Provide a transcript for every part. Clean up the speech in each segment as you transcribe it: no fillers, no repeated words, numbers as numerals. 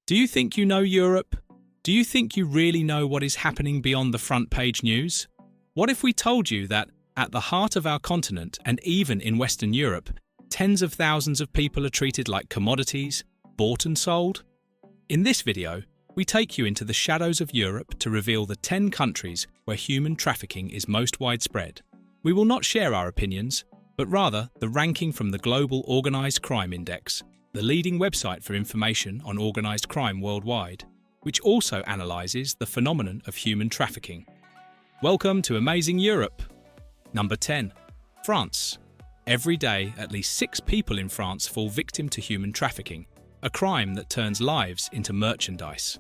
Do you think you know Europe? Do you think you really know what is happening beyond the front page news? What if we told you that, at the heart of our continent and even in Western Europe, tens of thousands of people are treated like commodities, bought and sold? In this video, we take you into the shadows of Europe to reveal the 10 countries where human trafficking is most widespread. We will not share our opinions, but rather the ranking from the Global Organised Crime Index, the leading website for information on organised crime worldwide, which also analyses the phenomenon of human trafficking. Welcome to Amazing Europe! Number 10. France. Every day, at least 6 people in France fall victim to human trafficking, a crime that turns lives into merchandise.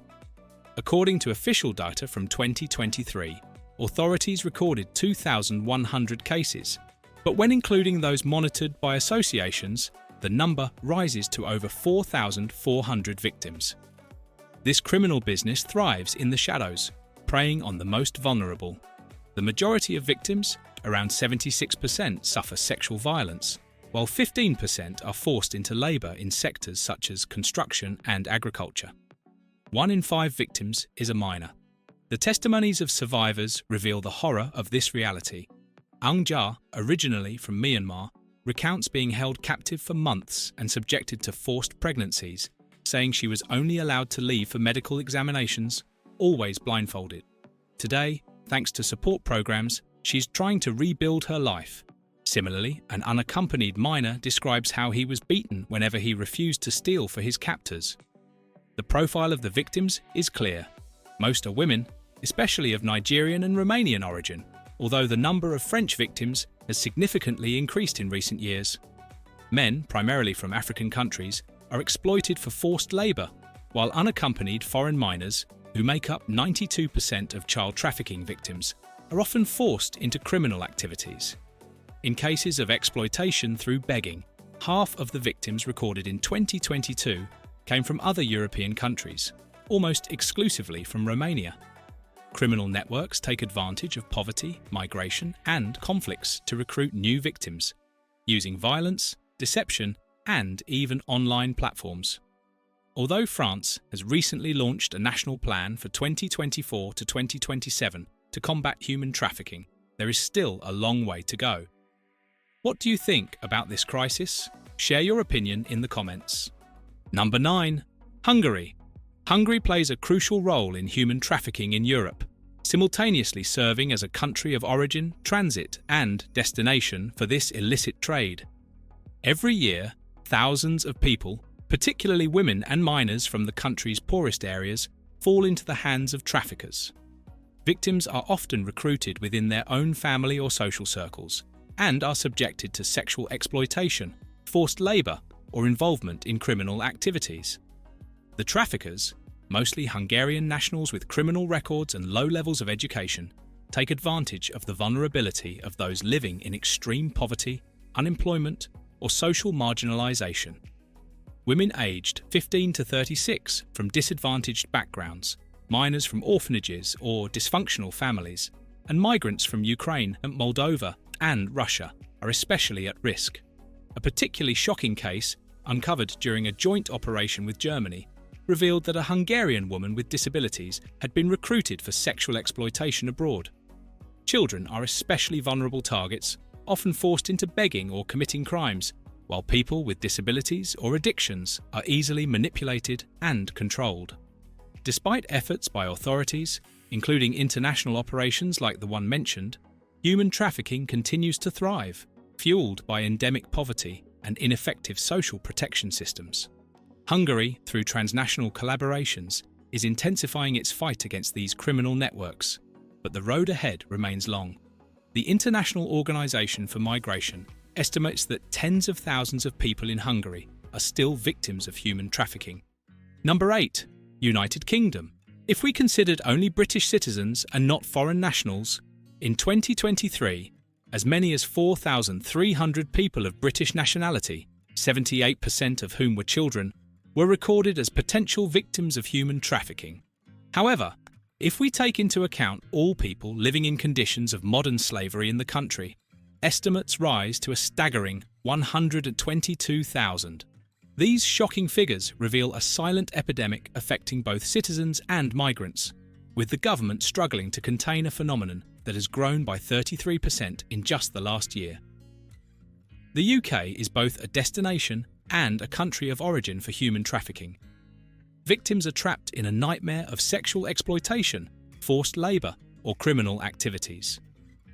According to official data from 2023, authorities recorded 2,100 cases, but when including those monitored by associations, the number rises to over 4,400 victims. This criminal business thrives in the shadows, preying on the most vulnerable. The majority of victims, around 76%, suffer sexual violence, while 15% are forced into labour in sectors such as construction and agriculture. 1 in 5 victims is a minor. The testimonies of survivors reveal the horror of this reality. Aung Jia, originally from Myanmar, recounts being held captive for months and subjected to forced pregnancies, saying she was only allowed to leave for medical examinations, always blindfolded. Today, thanks to support programs, she's trying to rebuild her life. Similarly, an unaccompanied minor describes how he was beaten whenever he refused to steal for his captors. The profile of the victims is clear. Most are women, especially of Nigerian and Romanian origin, although the number of French victims has significantly increased in recent years. Men, primarily from African countries, are exploited for forced labour, while unaccompanied foreign minors, who make up 92% of child trafficking victims, are often forced into criminal activities. In cases of exploitation through begging, half of the victims recorded in 2022 came from other European countries, almost exclusively from Romania. Criminal networks take advantage of poverty, migration, and conflicts to recruit new victims, using violence, deception, and even online platforms. Although France has recently launched a national plan for 2024 to 2027 to combat human trafficking, there is still a long way to go. What do you think about this crisis? Share your opinion in the comments. Number 9. Hungary. Hungary plays a crucial role in human trafficking in Europe, simultaneously serving as a country of origin, transit, and destination for this illicit trade. Every year, thousands of people, particularly women and minors from the country's poorest areas, fall into the hands of traffickers. Victims are often recruited within their own family or social circles and are subjected to sexual exploitation, forced labour, or involvement in criminal activities. The traffickers, mostly Hungarian nationals with criminal records and low levels of education, take advantage of the vulnerability of those living in extreme poverty, unemployment, or social marginalisation. Women aged 15 to 36 from disadvantaged backgrounds, minors from orphanages or dysfunctional families, and migrants from Ukraine and Moldova and Russia are especially at risk. A particularly shocking case, uncovered during a joint operation with Germany, revealed that a Hungarian woman with disabilities had been recruited for sexual exploitation abroad. Children are especially vulnerable targets, often forced into begging or committing crimes, while people with disabilities or addictions are easily manipulated and controlled. Despite efforts by authorities, including international operations like the one mentioned, human trafficking continues to thrive, fueled by endemic poverty and ineffective social protection systems. Hungary, through transnational collaborations, is intensifying its fight against these criminal networks, but the road ahead remains long. The International Organization for Migration estimates that tens of thousands of people in Hungary are still victims of human trafficking. Number 8. United Kingdom. If we considered only British citizens and not foreign nationals, in 2023, as many as 4,300 people of British nationality, 78% of whom were children, were recorded as potential victims of human trafficking. However, if we take into account all people living in conditions of modern slavery in the country, estimates rise to a staggering 122,000. These shocking figures reveal a silent epidemic affecting both citizens and migrants, with the government struggling to contain a phenomenon that has grown by 33% in just the last year. The UK is both a destination and a country of origin for human trafficking. Victims are trapped in a nightmare of sexual exploitation, forced labour, or criminal activities.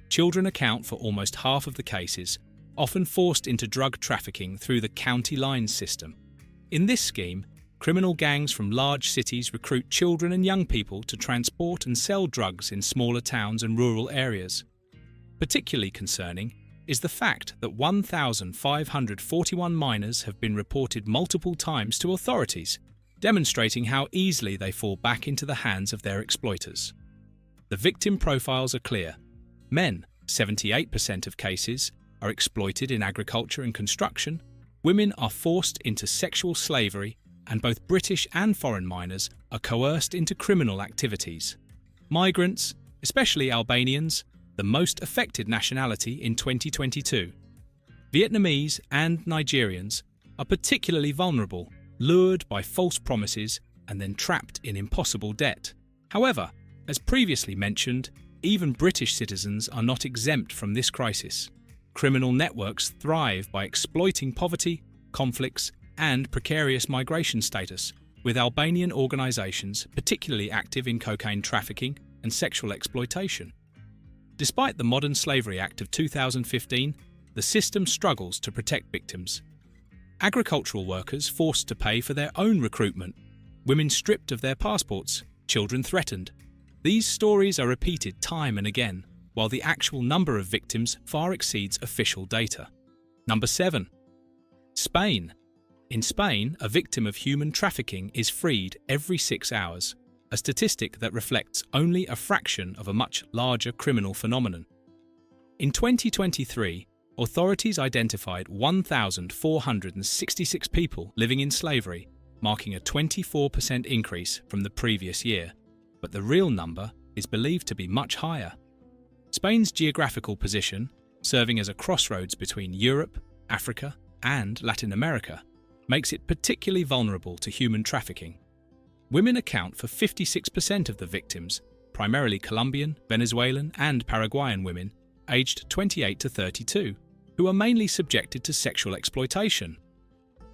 Children account for almost half of the cases, often forced into drug trafficking through the county lines system. In this scheme, criminal gangs from large cities recruit children and young people to transport and sell drugs in smaller towns and rural areas. Particularly concerning is the fact that 1,541 minors have been reported multiple times to authorities, demonstrating how easily they fall back into the hands of their exploiters. The victim profiles are clear. Men, 78% of cases, are exploited in agriculture and construction, women are forced into sexual slavery, and both British and foreign minors are coerced into criminal activities. Migrants, especially Albanians, the most affected nationality in 2022. Vietnamese and Nigerians are particularly vulnerable, lured by false promises and then trapped in impossible debt. However, as previously mentioned, even British citizens are not exempt from this crisis. Criminal networks thrive by exploiting poverty, conflicts, and precarious migration status, with Albanian organisations particularly active in cocaine trafficking and sexual exploitation. Despite the Modern Slavery Act of 2015, the system struggles to protect victims. Agricultural workers forced to pay for their own recruitment, women stripped of their passports, children threatened. These stories are repeated time and again, while the actual number of victims far exceeds official data. Number 7. Spain. In Spain, a victim of human trafficking is freed every 6 hours, a statistic that reflects only a fraction of a much larger criminal phenomenon. In 2023, authorities identified 1,466 people living in slavery, marking a 24% increase from the previous year, but the real number is believed to be much higher. Spain's geographical position, serving as a crossroads between Europe, Africa, and Latin America, makes it particularly vulnerable to human trafficking. Women account for 56% of the victims, primarily Colombian, Venezuelan, and Paraguayan women, aged 28 to 32, who are mainly subjected to sexual exploitation.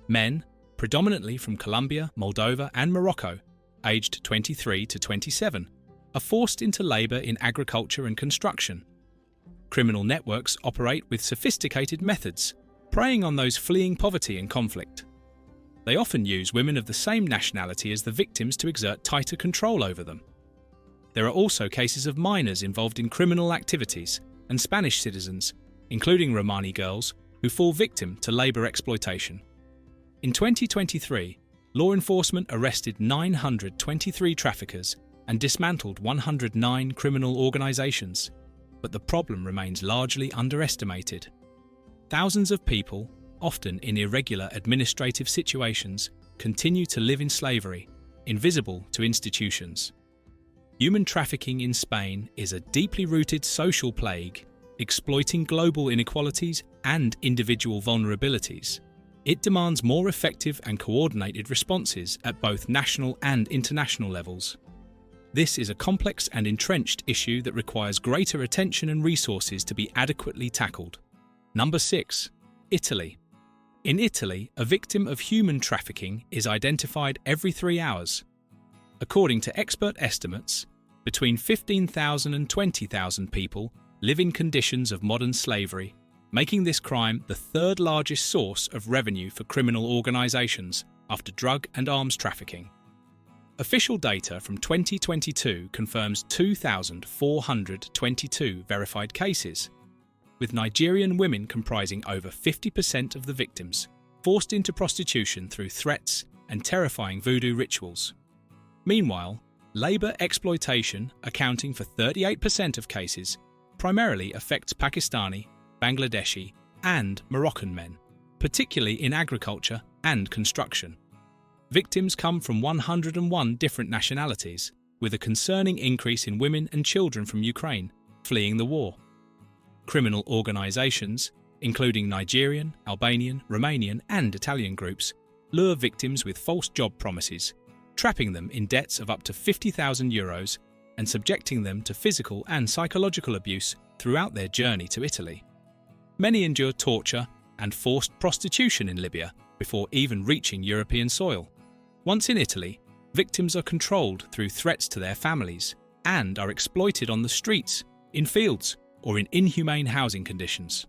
Men, predominantly from Colombia, Moldova, and Morocco, aged 23 to 27, are forced into labour in agriculture and construction. Criminal networks operate with sophisticated methods, preying on those fleeing poverty and conflict. They often use women of the same nationality as the victims to exert tighter control over them. There are also cases of minors involved in criminal activities and Spanish citizens, including Romani girls, who fall victim to labour exploitation. In 2023, law enforcement arrested 923 traffickers and dismantled 109 criminal organisations, but the problem remains largely underestimated. Thousands of people, often in irregular administrative situations, continue to live in slavery, invisible to institutions. Human trafficking in Spain is a deeply rooted social plague, exploiting global inequalities and individual vulnerabilities. It demands more effective and coordinated responses at both national and international levels. This is a complex and entrenched issue that requires greater attention and resources to be adequately tackled. Number 6. Italy. In Italy, a victim of human trafficking is identified every 3 hours. According to expert estimates, between 15,000 and 20,000 people live in conditions of modern slavery, making this crime the third largest source of revenue for criminal organisations after drug and arms trafficking. Official data from 2022 confirms 2,422 verified cases, with Nigerian women comprising over 50% of the victims, forced into prostitution through threats and terrifying voodoo rituals. Meanwhile, labour exploitation, accounting for 38% of cases, primarily affects Pakistani, Bangladeshi, and Moroccan men, particularly in agriculture and construction. Victims come from 101 different nationalities, with a concerning increase in women and children from Ukraine, fleeing the war. Criminal organisations, including Nigerian, Albanian, Romanian, and Italian groups, lure victims with false job promises, trapping them in debts of up to €50,000 and subjecting them to physical and psychological abuse throughout their journey to Italy. Many endure torture and forced prostitution in Libya before even reaching European soil. Once in Italy, victims are controlled through threats to their families and are exploited on the streets, in fields, or in inhumane housing conditions.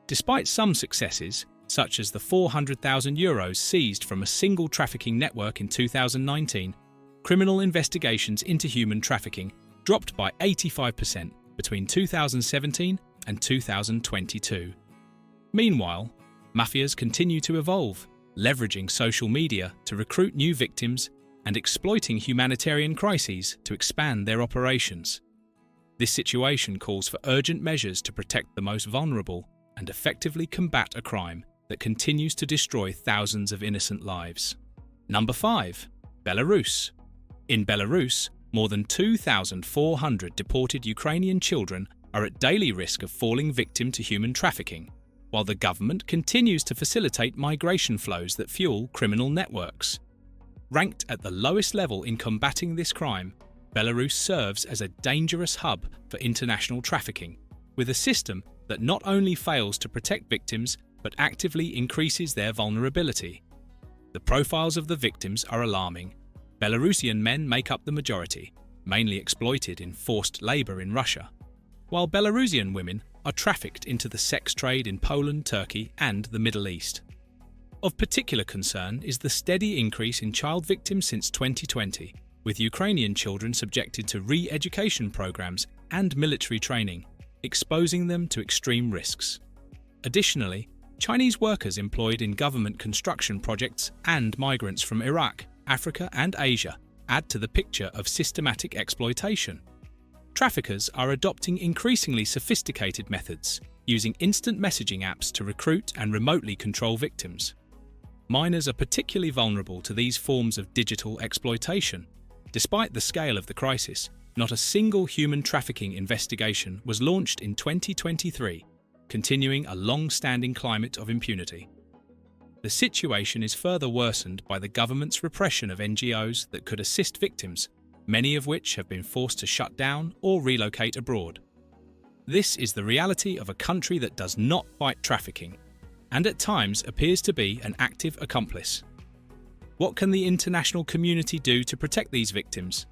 Despite some successes, such as the €400,000 seized from a single trafficking network in 2019, criminal investigations into human trafficking dropped by 85% between 2017 and 2022. Meanwhile, mafias continue to evolve, leveraging social media to recruit new victims and exploiting humanitarian crises to expand their operations. This situation calls for urgent measures to protect the most vulnerable and effectively combat a crime that continues to destroy thousands of innocent lives. Number 5. Belarus. In Belarus, more than 2,400 deported Ukrainian children are at daily risk of falling victim to human trafficking, while the government continues to facilitate migration flows that fuel criminal networks. Ranked at the lowest level in combating this crime, Belarus serves as a dangerous hub for international trafficking, with a system that not only fails to protect victims but actively increases their vulnerability. The profiles of the victims are alarming. Belarusian men make up the majority, mainly exploited in forced labor in Russia, while Belarusian women are trafficked into the sex trade in Poland, Turkey, and the Middle East. Of particular concern is the steady increase in child victims since 2020, with Ukrainian children subjected to re-education programs and military training, exposing them to extreme risks. Additionally, Chinese workers employed in government construction projects and migrants from Iraq, Africa, and Asia add to the picture of systematic exploitation. Traffickers are adopting increasingly sophisticated methods, using instant messaging apps to recruit and remotely control victims. Minors are particularly vulnerable to these forms of digital exploitation. Despite the scale of the crisis, not a single human trafficking investigation was launched in 2023, continuing a long-standing climate of impunity. The situation is further worsened by the government's repression of NGOs that could assist victims, many of which have been forced to shut down or relocate abroad. This is the reality of a country that does not fight trafficking, and at times appears to be an active accomplice. What can the international community do to protect these victims?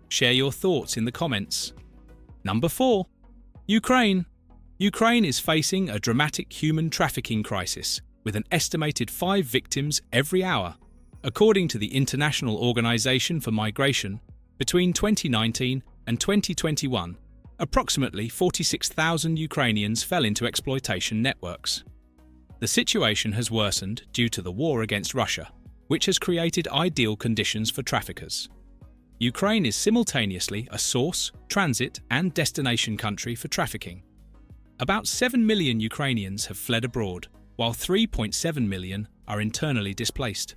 Share your thoughts in the comments. Number 4. Ukraine. Ukraine is facing a dramatic human trafficking crisis, with an estimated 5 victims every hour. According to the International Organization for Migration, between 2019 and 2021, approximately 46,000 Ukrainians fell into exploitation networks. The situation has worsened due to the war against Russia, which has created ideal conditions for traffickers. Ukraine is simultaneously a source, transit, and destination country for trafficking. About 7 million Ukrainians have fled abroad, while 3.7 million are internally displaced.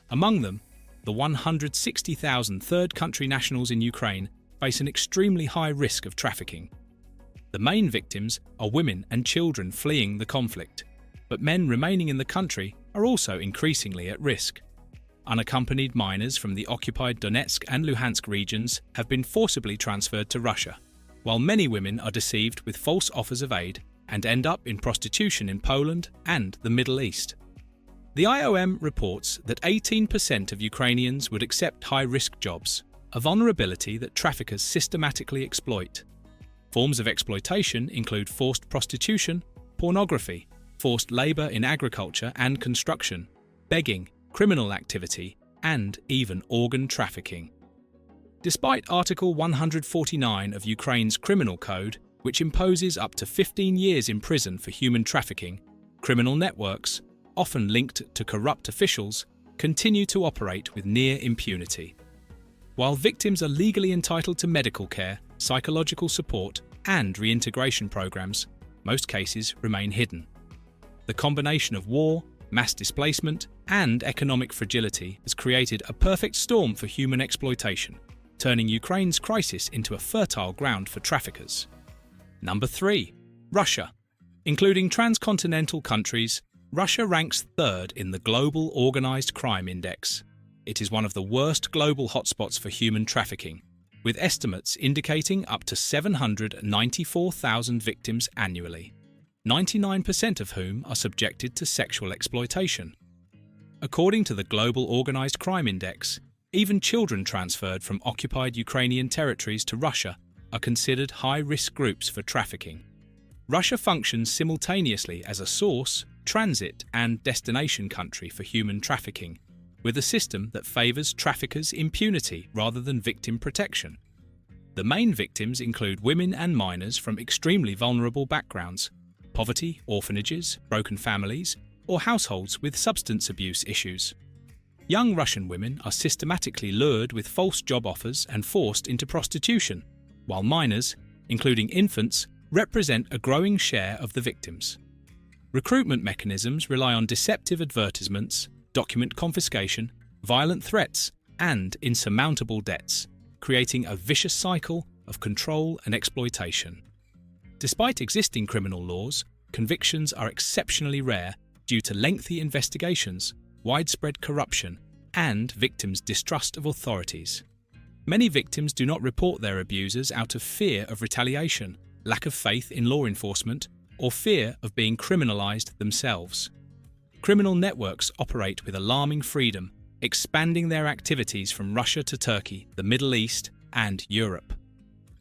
Among them, the 160,000 third country nationals in Ukraine face an extremely high risk of trafficking. The main victims are women and children fleeing the conflict, but men remaining in the country are also increasingly at risk. Unaccompanied minors from the occupied Donetsk and Luhansk regions have been forcibly transferred to Russia, while many women are deceived with false offers of aid and end up in prostitution in Poland and the Middle East. The IOM reports that 18% of Ukrainians would accept high-risk jobs, a vulnerability that traffickers systematically exploit. Forms of exploitation include forced prostitution, pornography, forced labor in agriculture and construction, begging, criminal activity, and even organ trafficking. Despite Article 149 of Ukraine's Criminal Code, which imposes up to 15 years in prison for human trafficking, criminal networks, often linked to corrupt officials, continue to operate with near impunity. While victims are legally entitled to medical care, psychological support, and reintegration programs, most cases remain hidden. The combination of war, mass displacement, and economic fragility has created a perfect storm for human exploitation, turning Ukraine's crisis into a fertile ground for traffickers. Number 3. Russia. Including transcontinental countries, Russia ranks third in the Global Organized Crime Index. It is one of the worst global hotspots for human trafficking, with estimates indicating up to 794,000 victims annually, 99% of whom are subjected to sexual exploitation. According to the Global Organized Crime Index, even children transferred from occupied Ukrainian territories to Russia are considered high-risk groups for trafficking. Russia functions simultaneously as a source, transit, and destination country for human trafficking, with a system that favours traffickers' impunity rather than victim protection. The main victims include women and minors from extremely vulnerable backgrounds, poverty, orphanages, broken families, or households with substance abuse issues. Young Russian women are systematically lured with false job offers and forced into prostitution, while minors, including infants, represent a growing share of the victims. Recruitment mechanisms rely on deceptive advertisements, document confiscation, violent threats, and insurmountable debts, creating a vicious cycle of control and exploitation. Despite existing criminal laws, convictions are exceptionally rare due to lengthy investigations, widespread corruption, and victims' distrust of authorities. Many victims do not report their abusers out of fear of retaliation, lack of faith in law enforcement, or fear of being criminalized themselves. Criminal networks operate with alarming freedom, expanding their activities from Russia to Turkey, the Middle East, and Europe.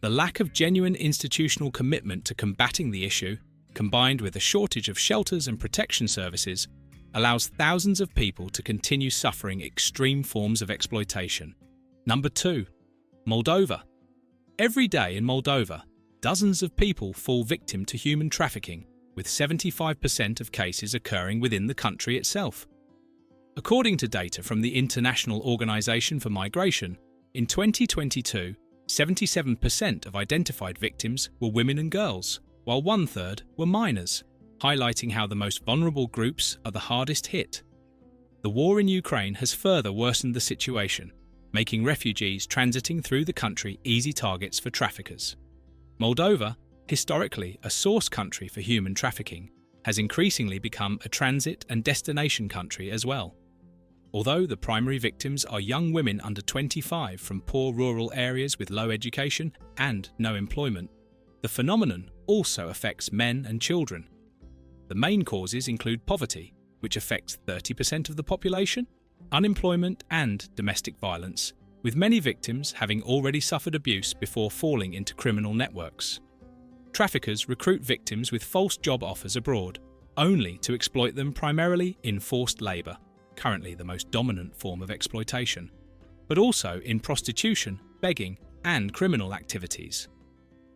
The lack of genuine institutional commitment to combating the issue, combined with a shortage of shelters and protection services, allows thousands of people to continue suffering extreme forms of exploitation. Number 2. Moldova. Every day in Moldova, dozens of people fall victim to human trafficking, with 75% of cases occurring within the country itself. According to data from the International Organization for Migration, in 2022, 77% of identified victims were women and girls, while 1/3 were minors, highlighting how the most vulnerable groups are the hardest hit. The war in Ukraine has further worsened the situation, making refugees transiting through the country easy targets for traffickers. Moldova, historically a source country for human trafficking, has increasingly become a transit and destination country as well. Although the primary victims are young women under 25 from poor rural areas with low education and no employment, the phenomenon also affects men and children. The main causes include poverty, which affects 30% of the population, unemployment, and domestic violence, with many victims having already suffered abuse before falling into criminal networks. Traffickers recruit victims with false job offers abroad, only to exploit them primarily in forced labour, currently the most dominant form of exploitation, but also in prostitution, begging, and criminal activities.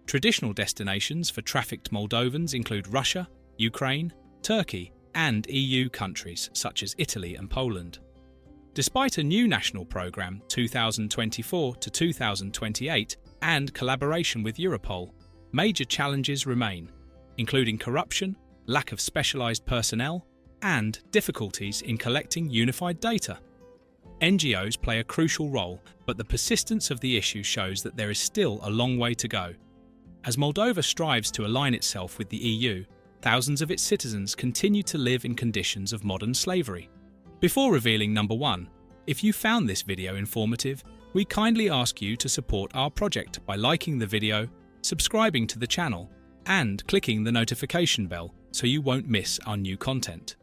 Traditional destinations for trafficked Moldovans include Russia, Ukraine, Turkey, and EU countries such as Italy and Poland. Despite a new national programme 2024 to 2028 and collaboration with Europol, major challenges remain, including corruption, lack of specialised personnel, and difficulties in collecting unified data. NGOs play a crucial role, but the persistence of the issue shows that there is still a long way to go. As Moldova strives to align itself with the EU, thousands of its citizens continue to live in conditions of modern slavery. Before revealing number 1, if you found this video informative, we kindly ask you to support our project by liking the video, subscribing to the channel, and clicking the notification bell so you won't miss our new content.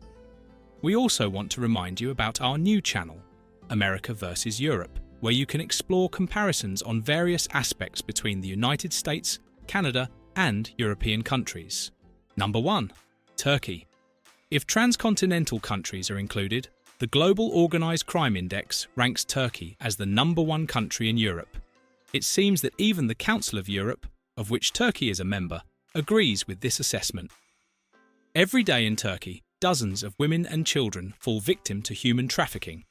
We also want to remind you about our new channel, America vs. Europe, where you can explore comparisons on various aspects between the United States, Canada, and European countries. Number 1. Turkey. If transcontinental countries are included, the Global Organized Crime Index ranks Turkey as the number 1 country in Europe. It seems that even the Council of Europe, of which Turkey is a member, agrees with this assessment. Every day in Turkey, dozens of women and children fall victim to human trafficking.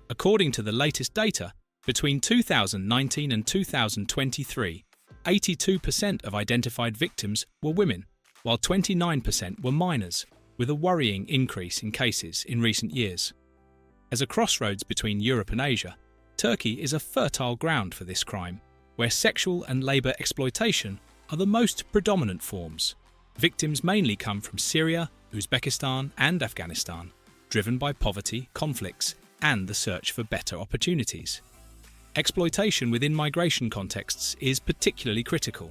According to the latest data, between 2019 and 2023, 82% of identified victims were women, while 29% were minors, with a worrying increase in cases in recent years. As a crossroads between Europe and Asia, Turkey is a fertile ground for this crime, where sexual and labour exploitation are the most predominant forms. Victims mainly come from Syria, Uzbekistan, and Afghanistan, driven by poverty, conflicts, and the search for better opportunities. Exploitation within migration contexts is particularly critical.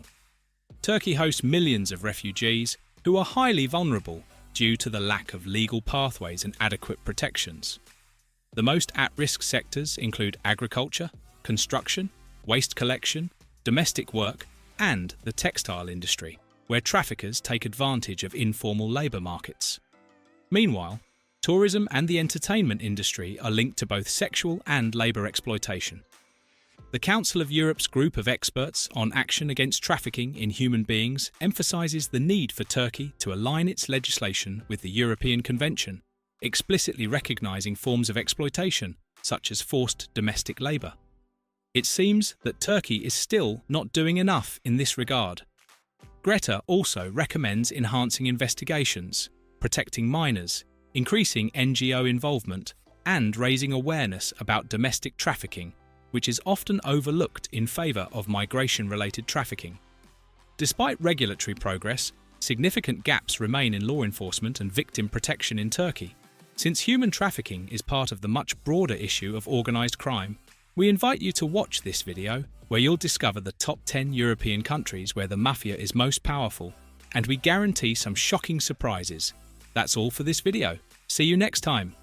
Turkey hosts millions of refugees who are highly vulnerable due to the lack of legal pathways and adequate protections. The most at-risk sectors include agriculture, construction, waste collection, domestic work, and the textile industry, where traffickers take advantage of informal labour markets. Meanwhile, tourism and the entertainment industry are linked to both sexual and labour exploitation. The Council of Europe's group of experts on action against trafficking in human beings emphasises the need for Turkey to align its legislation with the European Convention, explicitly recognising forms of exploitation, such as forced domestic labour. It seems that Turkey is still not doing enough in this regard. Greta also recommends enhancing investigations, protecting minors, increasing NGO involvement, and raising awareness about domestic trafficking, which is often overlooked in favour of migration-related trafficking. Despite regulatory progress, significant gaps remain in law enforcement and victim protection in Turkey. Since human trafficking is part of the much broader issue of organised crime, we invite you to watch this video where you'll discover the top 10 European countries where the mafia is most powerful, and we guarantee some shocking surprises. That's all for this video. See you next time.